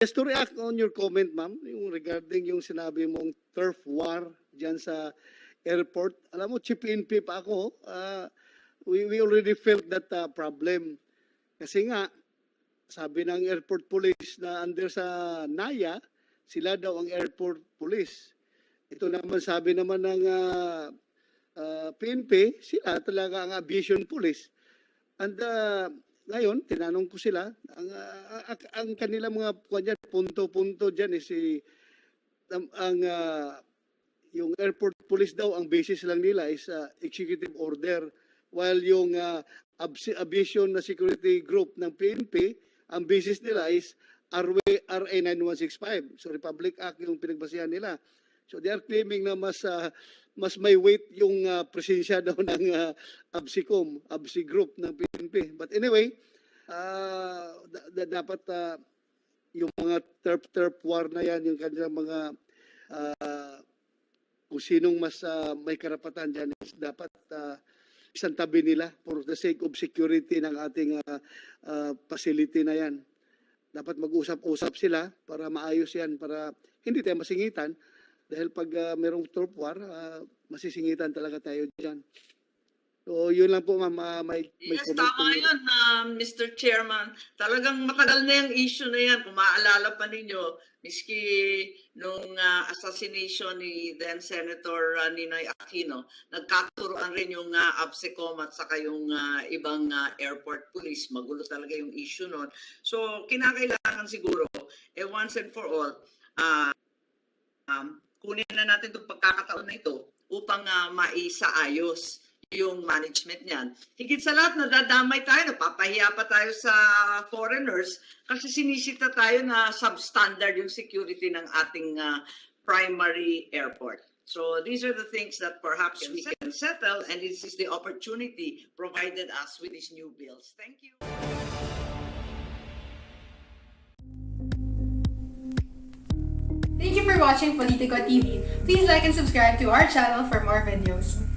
Just to react on your comment, ma'am, yung regarding yung sinabi mong turf war dyan sa airport. Alam mo, Chief PNP pa ako, we already felt that problem. Kasi nga, sabi ng airport police na under sa NAIA, sila daw ang airport police. Ito naman sabi naman ng PNP, sila talaga ang aviation police. And ngayon, tinanong ko sila, ang kanilang mga punto-punto dyan is yung airport police daw, ang basis lang nila is executive order, while yung aviation na security group ng PNP, ang basis nila is RA 9165. So Republic Act yung pinagbasihan nila. So they are claiming na mas may weight yung presensya daw ng ABSI group ng PNP. But anyway, dapat yung mga turf war na yan, yung kanilang mga kung sinong mas may karapatan dyan, dapat isang tabi nila for the sake of security ng ating facility na yan. Dapat mag-usap-usap sila para maayos yan, para hindi tayo masingitan. Dahil pag merong turf war, masisingitan talaga tayo dyan. So, yun lang po, ma'am. Yes, tama yun, Mr. Chairman. Talagang matagal na yung issue na yan. Kung maaalala pa ninyo, miski nung assassination ni then Senator Ninoy Aquino, nagkaturoan rin yung ABSECOM at saka yung ibang airport police. Magulo talaga yung issue nun. So, kinakailangan siguro, once and for all, kunin na natin itong pagkakataon na ito upang maisaayos yung management niyan. Higit sa lahat, nadadamay tayo, napapahiya pa tayo sa foreigners kasi sinisita tayo na substandard yung security ng ating primary airport. So these are the things that perhaps we can settle, and this is the opportunity provided us with these new bills. Thank you. Thank you for watching Politico TV. Please like and subscribe to our channel for more videos.